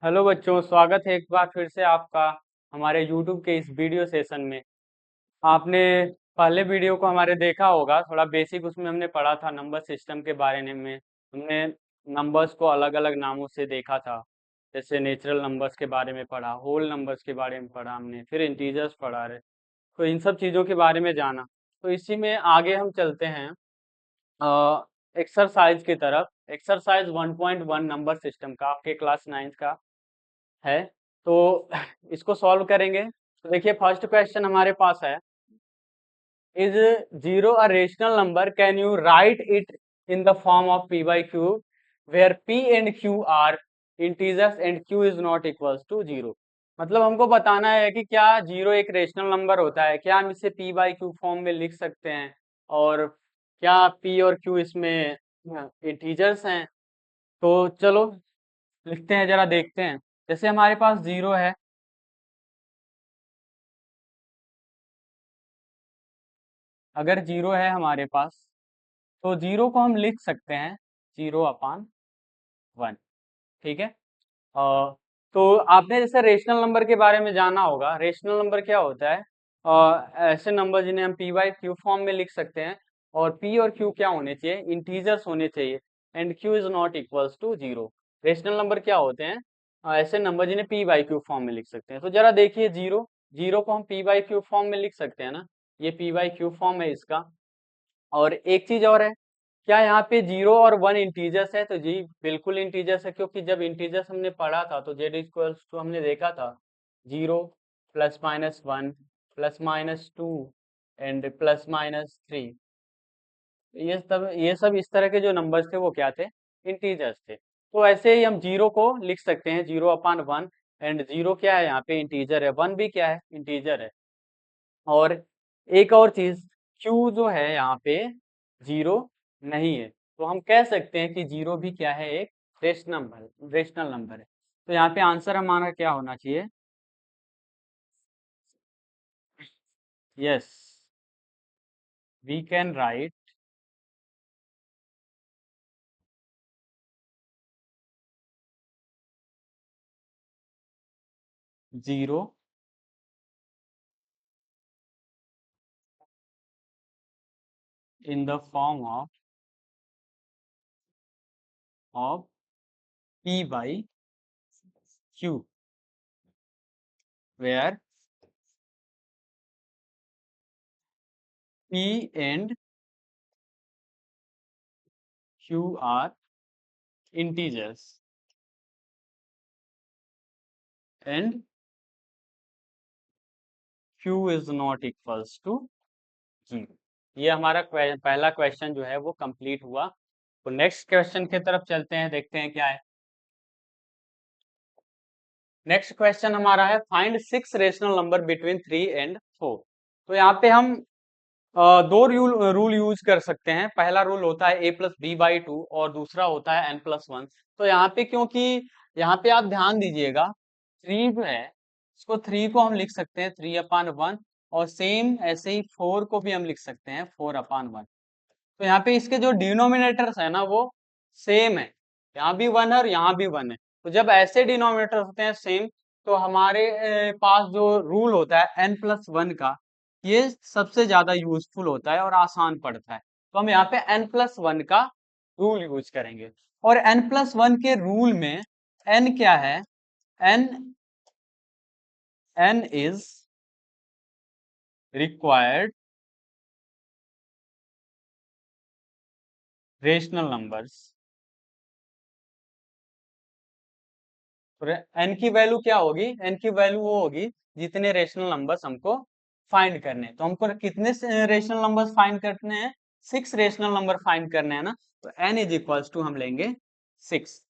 Hello बच्चों, स्वागत है एक बार फिर से आपका हमारे YouTube के इस वीडियो सेशन में। आपने पहले वीडियो को हमारे देखा होगा, थोड़ा बेसिक उसमें हमने पढ़ा था नंबर सिस्टम के बारे में। हमने नंबर्स को अलग अलग नामों से देखा था, जैसे नेचुरल नंबर्स के बारे में पढ़ा, होल नंबर्स के बारे में पढ़ा हमने, फिर इंटीजर्स पढ़ा रहे। तो इन सब चीज़ों के बारे में जाना। तो इसी में आगे हम चलते हैं एक्सरसाइज की तरफ। एक्सरसाइज 1.1 नंबर सिस्टम का आपके क्लास 9 का है। तो इसको सॉल्व करेंगे। तो देखिए, फर्स्ट क्वेश्चन हमारे पास है, is zero a rational number, can you write it in the form of P by Q where P and Q are integers and Q is not equals to zero. मतलब हमको बताना है कि क्या zero एक रेशनल नंबर होता है, क्या हम इसे पी बाई क्यू फॉर्म में लिख सकते हैं, और क्या पी और क्यू इसमें इंटीजर्स हैं। तो चलो लिखते हैं, जरा देखते हैं। जैसे हमारे पास जीरो है, अगर जीरो है हमारे पास, तो जीरो को हम लिख सकते हैं जीरो अपान वन। ठीक है। तो आपने जैसे रेशनल नंबर के बारे में जाना होगा। रेशनल नंबर क्या होता है? ऐसे नंबर जिन्हें हम पी बाई क्यू फॉर्म में लिख सकते हैं, और पी और क्यू क्या होने चाहिए? इंटीजर्स होने चाहिए, and Q is not equals to zero. Rational number क्या होते हैं? ऐसे नंबर जिन्हें पी बाई क्यू फॉर्म में लिख सकते हैं। तो जरा देखिए, जीरो जीरो को हम पी बाई क्यू फॉर्म में लिख सकते हैं ना। ये पी बाई क्यू फॉर्म है इसका। और एक चीज और है, क्या यहाँ पे जीरो और वन इंटीजर्स है? तो जी बिल्कुल इंटीजर्स है, क्योंकि जब इंटीजर्स हमने पढ़ा था तो जेड इक्वल्स टू हमने देखा था zero plus minus one plus minus two and plus minus three. ये सब इस तरह के जो नंबर्स थे वो क्या थे? इंटीजर्स थे। तो ऐसे ही हम जीरो को लिख सकते हैं zero upon one, and zero क्या है यहाँ पे? इंटीजर है। वन भी क्या है? इंटीजर है। और एक और चीज, क्यू जो है यहाँ पे जीरो नहीं है, तो हम कह सकते हैं कि जीरो भी क्या है? एक रेशनल नंबर है। तो यहाँ पे आंसर हमारा क्या होना चाहिए? Yes, we can write zero in the form of P by Q where P and Q are integers and Q is not equals to zero. ये हमारा पहला क्वेश्चन जो है वो कंप्लीट हुआ। तो नेक्स्ट क्वेश्चन की तरफ चलते हैं, देखते हैं क्या है। नेक्स्ट क्वेश्चन हमारा है, find six rational number between three and four. तो यहाँ पे हम दो रूल यूज कर सकते हैं। पहला रूल होता है ए प्लस बी बाई टू, और दूसरा होता है एन प्लस वन। तो यहाँ पे क्योंकि यहाँ पे आप ध्यान दीजिएगा, थ्री जो है इसको, थ्री को हम लिख सकते हैं थ्री अपान वन, और सेम ऐसे ही फोर को भी हम लिख सकते हैं फोर अपान वन। तो यहाँ पे इसके जो डिनोमिनेटर्स है ना वो सेम है, यहाँ भी वन है और यहाँ भी वन है। तो जब ऐसे डिनोमिनेटर्स होते हैं सेम, तो हमारे पास जो रूल होता है एन प्लस वन का, ये सबसे ज्यादा यूजफुल होता है और आसान पड़ता है। तो हम यहाँ पे एन प्लस वन का रूल यूज करेंगे। और एन प्लस वन के रूल में एन क्या है? N N is required rational numbers. N की वैल्यू क्या होगी? एन की वैल्यू वो होगी जितने रेशनल नंबर्स हमको फाइंड करने हैं। तो हमको कितने रेशनल नंबर्स फाइंड करने हैं? सिक्स रेशनल नंबर फाइंड करने हैं ना। तो एन इज इक्वल्स टू हम लेंगे सिक्स।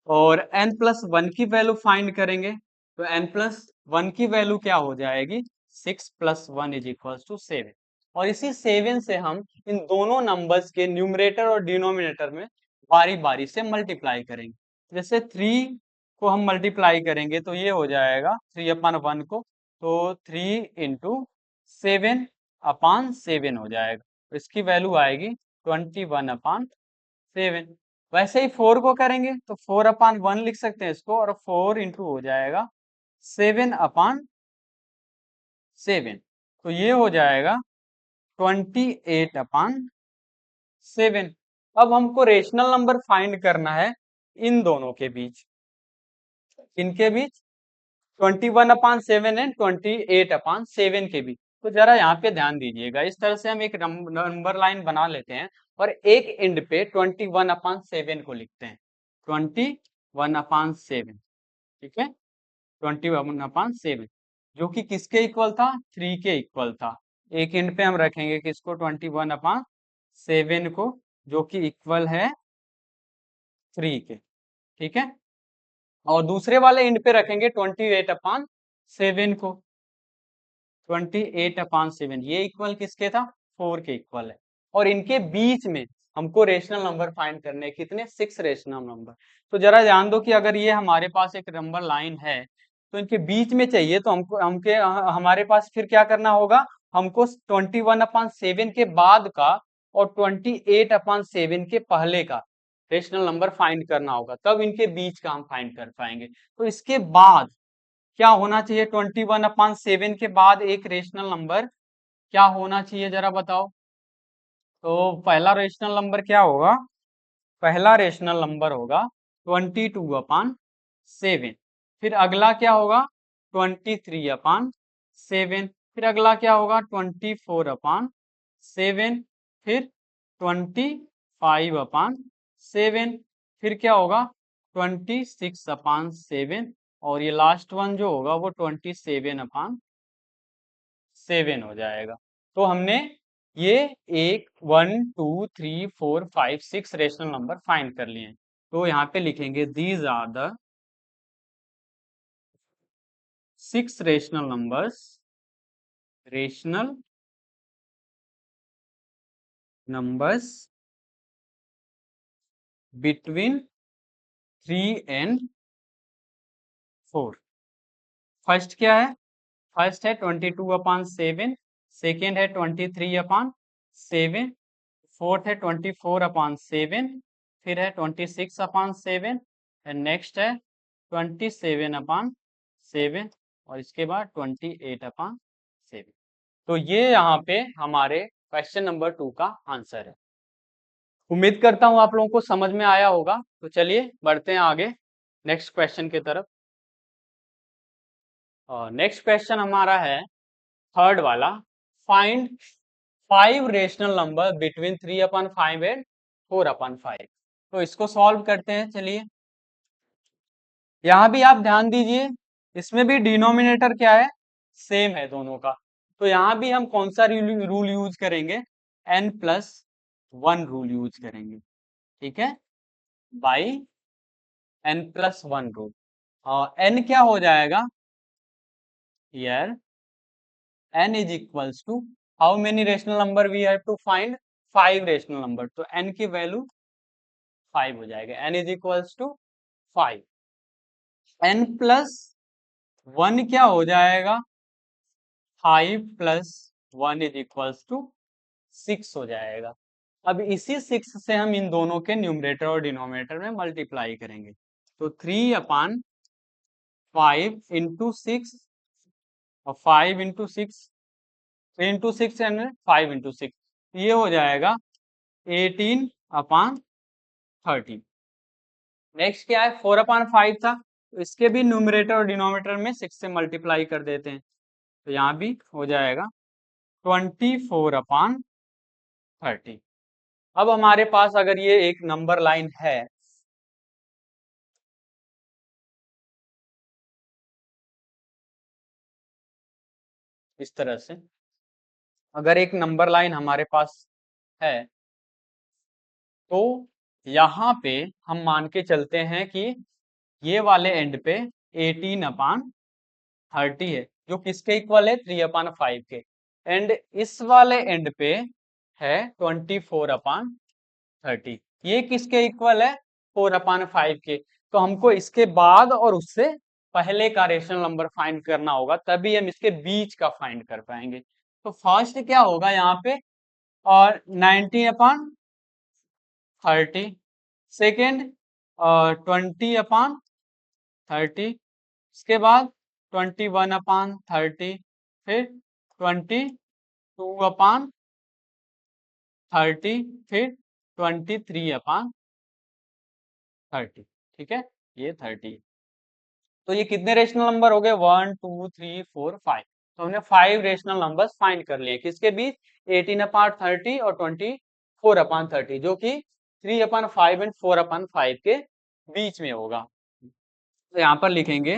और एन प्लस वन की वैल्यू फाइंड करेंगे, तो एन प्लस वन की वैल्यू क्या हो जाएगी? Six plus one is equals to seven. और इसी सेवन से हम इन दोनों नंबर्स के न्यूमरेटर और डिनोमिनेटर में बारी बारी से मल्टीप्लाई करेंगे। जैसे थ्री को हम मल्टीप्लाई करेंगे तो ये हो जाएगा थ्री अपान वन को, तो three into seven upon seven हो जाएगा। तो इसकी वैल्यू आएगी 21 अपान सेवन। वैसे ही 4 को करेंगे तो 4/1 लिख सकते हैं इसको, और 4 इंटू हो जाएगा 7/7, तो ये हो जाएगा 28/7। अब हमको रेशनल नंबर फाइंड करना है इन दोनों के बीच, इनके बीच 21/7 एंड 28/7 के बीच। तो जरा यहाँ पे ध्यान दीजिएगा, इस तरह से हम एक नंबर लाइन बना लेते हैं और एक एंड पे 21/7 को लिखते हैं, 21/7, ठीक है, 21/7, जो कि किसके इक्वल था, 3 के इक्वल था। एक एंड पे हम रखेंगे किसको, 21/7 को, जो कि इक्वल है 3 के, ठीक है, और दूसरे वाले एंड पे रखेंगे 28/7 को, 28/7, ये इक्वल किसके था, 4 के इक्वल है। और इनके बीच में हमको रेशनल नंबर फाइंड करने हैं, कितने, 6 रेशनल नंबर। तो जरा ध्यान दो कि अगर ये हमारे पास एक नंबर लाइन है तो इनके बीच में चाहिए, तो हमको हमारे पास फिर क्या करना होगा, हमको 21/7 के बाद का और 28/7 के पहले का रेशनल नंबर फाइंड करना होगा, तब इनके बीच का हम फाइंड कर पाएंगे। तो इसके बाद क्या होना चाहिए, 21/7 के बाद एक रेशनल नंबर क्या होना चाहिए, जरा बताओ। तो पहला रेशनल नंबर क्या होगा, पहला रेशनल नंबर होगा 22/7, फिर अगला क्या होगा 23/7, फिर अगला क्या होगा 24/7, फिर 25/7, फिर क्या होगा 26/7, और ये लास्ट वन जो होगा वो 27/7 हो जाएगा। तो हमने ये 1 2 3 4 5 6 रेशनल नंबर फाइंड कर लिए हैं। तो यहाँ पे लिखेंगे these are the 6 rational numbers, rational numbers between 3 and 4। First क्या है, फर्स्ट है 22/7, सेकेंड है 23/7, फोर्थ है 24/7, फिर है 26/7, एंड नेक्स्ट है 27/7, और इसके बाद 28/7। तो ये यहाँ पे हमारे क्वेश्चन नंबर 2 का आंसर है। उम्मीद करता हूँ आप लोगों को समझ में आया होगा। तो चलिए बढ़ते हैं आगे नेक्स्ट क्वेश्चन की तरफ। नेक्स्ट क्वेश्चन हमारा है थर्ड वाला, find 5 rational number between 3/5 and 4/5। तो इसको सॉल्व करते हैं, चलिए। यहाँ भी आप ध्यान दीजिए, इसमें भी डिनोमिनेटर क्या है, सेम है दोनों का। तो यहाँ भी हम कौन सा रूल यूज करेंगे, n+1 रूल यूज करेंगे, ठीक है, बाई n+1 रूल। और n क्या हो जाएगा यार, n is equals to how many rational number we have to find, 5 rational number, तो n की वैल्यू 5 हो जाएगा, n is equals to 5। n+1 क्या हो जाएगा, 5+1 इज इक्वल्स टू 6 हो जाएगा। अब इसी 6 से हम इन दोनों के न्यूमरेटर और डिनोमिनेटर में मल्टीप्लाई करेंगे, तो 3/5 इंटू 6, और 5 इंटू 6, 3 इंटू 6 एंड 5 इंटू 6, ये हो जाएगा 18/30। नेक्स्ट क्या है, 4/5 था, तो इसके भी न्यूमरेटर और डिनोमिनेटर में 6 से मल्टीप्लाई कर देते हैं, तो यहाँ भी हो जाएगा 24/30। अब हमारे पास अगर ये एक नंबर लाइन है, इस तरह से अगर एक नंबर लाइन हमारे पास है, तो यहाँ पे हम मान के चलते हैं कि ये वाले एंड पे 18/30 है, जो किसके इक्वल है, 3/5 के, एंड इस वाले एंड पे है 24/30, ये किसके इक्वल है, 4/5 के। तो हमको इसके बाद और उससे पहले का रेशनल नंबर फाइंड करना होगा, तभी हम इसके बीच का फाइंड कर पाएंगे। तो फर्स्ट क्या होगा यहाँ पे, और 19/30, सेकेंड 20/30, इसके बाद 21/30, फिर 22/30, फिर 23/30। ठीक है, ये 30। तो ये कितने रेशनल नंबर हो गए? 1 2 3 4 5। तो हमने 5 रेशनल नंबर्स फाइंड कर लिए, किसके बीच? 18/30 और 24/30, जो कि 3/5 एंड 4/5 के बीच में होगा। तो यहाँ पर लिखेंगे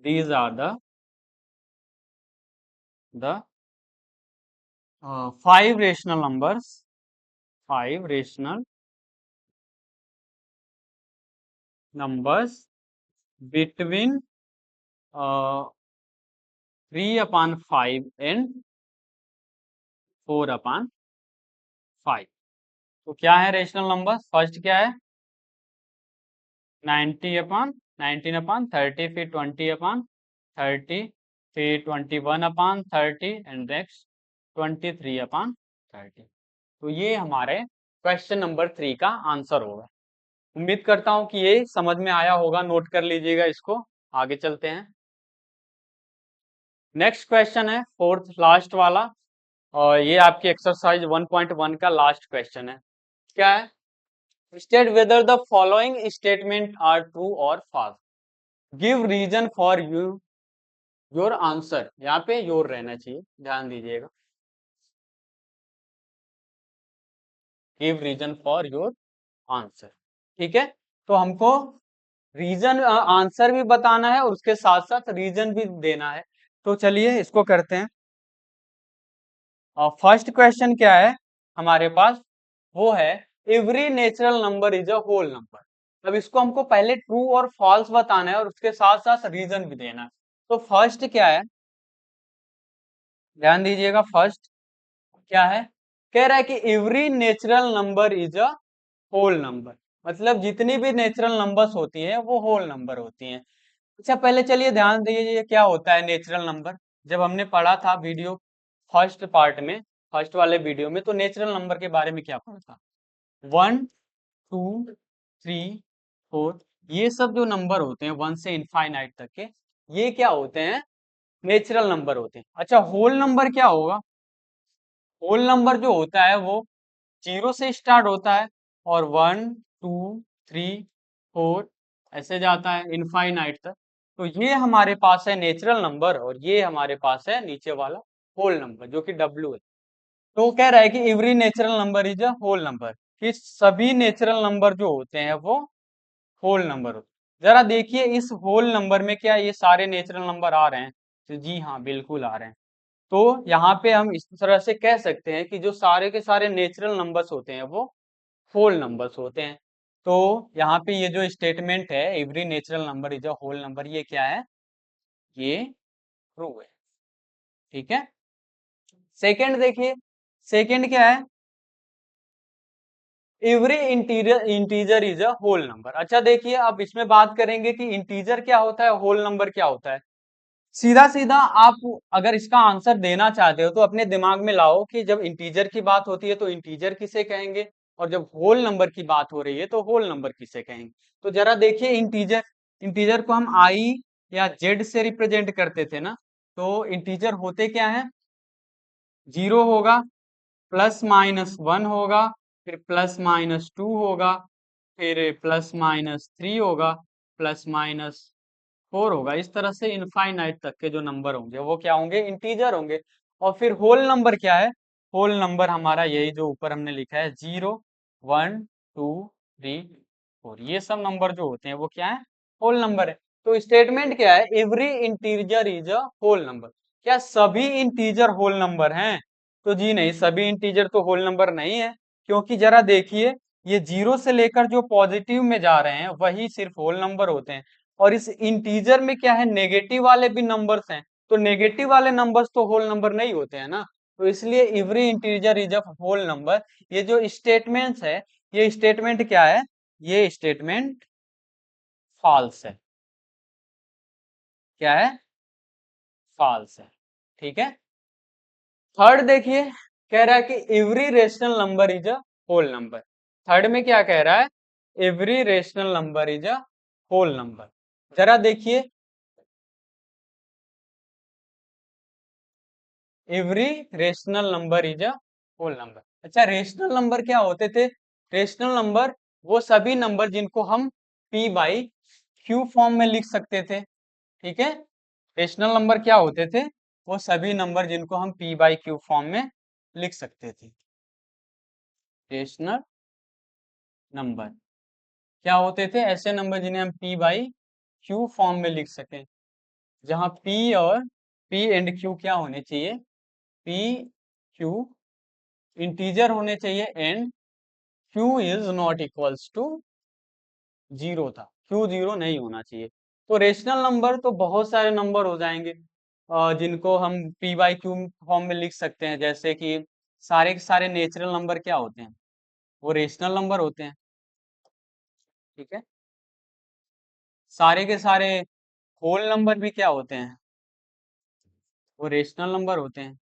these are the 5 rational numbers, 5 rational numbers between 3/5 and 4/5। तो क्या है रेशनल नंबर? फर्स्ट क्या है? 19/30, फिर 20/30, फिर 21/30 एंड नेक्स्ट 23/30। तो ये हमारे क्वेश्चन नंबर 3 का आंसर होगा। उम्मीद करता हूं कि ये समझ में आया होगा, नोट कर लीजिएगा इसको। आगे चलते हैं। नेक्स्ट क्वेश्चन है फोर्थ लास्ट वाला, और ये आपकी एक्सरसाइज 1.1 का लास्ट क्वेश्चन है। क्या है? State whether the following statements are true और false, give reason for your answer. यहाँ पे योर रहना चाहिए, ध्यान दीजिएगा। Give reason for your answer. ठीक है, तो हमको रीजन आंसर भी बताना है और उसके साथ साथ रीजन भी देना है। तो चलिए इसको करते हैं। फर्स्ट क्वेश्चन क्या है हमारे पास? वो है every natural number is a whole number. अब इसको हमको पहले ट्रू और फॉल्स बताना है और उसके साथ साथ रीजन भी देना है। तो फर्स्ट क्या है, ध्यान दीजिएगा। फर्स्ट क्या है? कह रहा है कि every natural number is a whole number, मतलब जितनी भी नेचुरल नंबर्स होती है वो होल नंबर होती हैं। अच्छा, पहले चलिए ध्यान दीजिए क्या होता है नेचुरल नंबर। जब हमने पढ़ा था वीडियो फर्स्ट पार्ट में, फर्स्ट वाले वीडियो में, तो नेचुरल नंबर के बारे में क्या पढ़ा था? 1 2 3 4, ये सब जो नंबर होते हैं 1 से इनफाइनाइट तक के, ये क्या होते हैं? नेचुरल नंबर होते हैं। अच्छा, होल नंबर क्या होगा? होल नंबर जो होता है वो 0 से स्टार्ट होता है और 1 2 3 4 ऐसे जाता है इनफाइनाइट तक। तो ये हमारे पास है नेचुरल नंबर, और ये हमारे पास है नीचे वाला होल नंबर, जो कि W है। तो कह रहा है कि every natural number is a whole number, कि सभी नेचुरल नंबर जो होते हैं वो होल नंबर होते हैं। जरा देखिए इस होल नंबर में क्या ये सारे नेचुरल नंबर आ रहे हैं? तो जी हाँ, बिल्कुल आ रहे हैं। तो यहाँ पे हम इस तरह से कह सकते हैं कि जो सारे के सारे नेचुरल नंबर्स होते हैं वो होल नंबर्स होते हैं। तो यहाँ पे ये जो स्टेटमेंट है every natural number is a whole number, ये क्या है? ये ट्रू है। ठीक है, सेकंड देखिए। सेकंड क्या है? Every integer is a whole number. अच्छा देखिए, अब इसमें बात करेंगे कि इंटीजर क्या होता है, होल नंबर क्या होता है। सीधा सीधा आप अगर इसका आंसर देना चाहते हो तो अपने दिमाग में लाओ कि जब इंटीजर की बात होती है तो इंटीजर किसे कहेंगे, और जब होल नंबर की बात हो रही है तो होल नंबर किसे कहेंगे। तो जरा देखिए, इंटीजर इंटीजर को हम आई या जेड से रिप्रेजेंट करते थे ना। तो इंटीजर होते क्या है? 0 होगा, +-1 होगा, फिर +-2 होगा, फिर +-3 होगा, +-4 होगा। इस तरह से इनफाइनाइट तक के जो नंबर होंगे वो क्या होंगे? इंटीजर होंगे। और फिर होल नंबर क्या है? होल नंबर हमारा यही जो ऊपर हमने लिखा है, 0 1 2 3 4, ये सब नंबर जो होते हैं वो क्या है? होल नंबर है। तो स्टेटमेंट क्या है? Every integer is a whole number. क्या सभी इंटीजर होल नंबर हैं? तो जी नहीं, सभी इंटीजर तो होल नंबर नहीं है, क्योंकि जरा देखिए ये 0 से लेकर जो पॉजिटिव में जा रहे हैं वही सिर्फ होल नंबर होते हैं। और इस इंटीजर में क्या है? नेगेटिव वाले भी नंबर्स हैं। तो नेगेटिव वाले नंबर्स तो होल नंबर नहीं होते हैं ना। तो इसलिए every integer is a whole number, ये जो स्टेटमेंट्स है, ये स्टेटमेंट क्या है? ये स्टेटमेंट फॉल्स है। क्या है? फॉल्स है। ठीक है, थर्ड देखिए, कह रहा है कि every rational number is a whole number. Third में क्या कह रहा है? Every rational number is a whole number. जरा देखिए, every rational number is a whole number. अच्छा, रेशनल नंबर क्या होते थे? रेशनल नंबर वो सभी नंबर जिनको हम p बाई क्यू फॉर्म में लिख सकते थे। ठीक है, रेशनल नंबर क्या होते थे? वो सभी नंबर जिनको हम p बाई क्यू फॉर्म में लिख सकते थे। रेशनल नंबर क्या होते थे? ऐसे नंबर जिन्हें हम p बाई क्यू फॉर्म में लिख सकें, जहां p और p एंड q क्या होने चाहिए? p q इंटीजर होने चाहिए and q is not equals to zero था, q जीरो नहीं होना चाहिए। तो रेशनल नंबर तो बहुत सारे नंबर हो जाएंगे जिनको हम p बाई क्यू फॉर्म में लिख सकते हैं, जैसे कि सारे के सारे नेचुरल नंबर क्या होते हैं? वो रेशनल नंबर होते हैं। ठीक है, सारे के सारे होल नंबर भी क्या होते हैं? वो रेशनल नंबर होते हैं।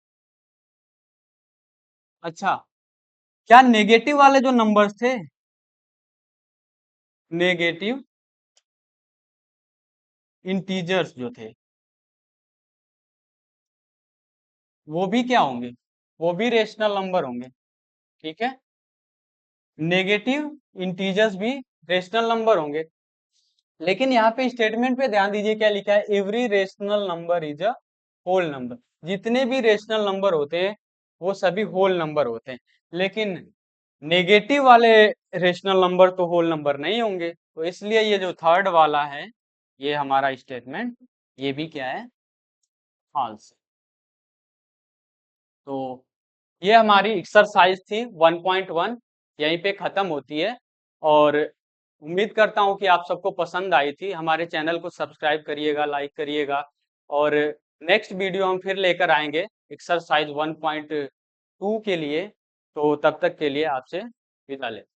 अच्छा, क्या नेगेटिव वाले जो नंबर्स थे, नेगेटिव इंटीजर्स जो थे, वो भी क्या होंगे? वो भी रेशनल नंबर होंगे। ठीक है, नेगेटिव इंटीजर्स भी रेशनल नंबर होंगे। लेकिन यहाँ पे स्टेटमेंट पे ध्यान दीजिए, क्या लिखा है? Every rational number is a whole number. जितने भी रेशनल नंबर होते हैं वो सभी होल नंबर होते हैं। लेकिन नेगेटिव वाले रेशनल नंबर तो होल नंबर नहीं होंगे, तो इसलिए ये जो थर्ड वाला है, ये हमारा स्टेटमेंट, ये भी क्या है? फॉल्स। तो ये हमारी एक्सरसाइज थी 1.1, यहीं पे खत्म होती है। और उम्मीद करता हूँ कि आप सबको पसंद आई थी। हमारे चैनल को सब्सक्राइब करिएगा, लाइक करिएगा, और नेक्स्ट वीडियो हम फिर लेकर आएंगे एक्सरसाइज 1.2 के लिए। तो तब तक के लिए आपसे विदा लेते हैं।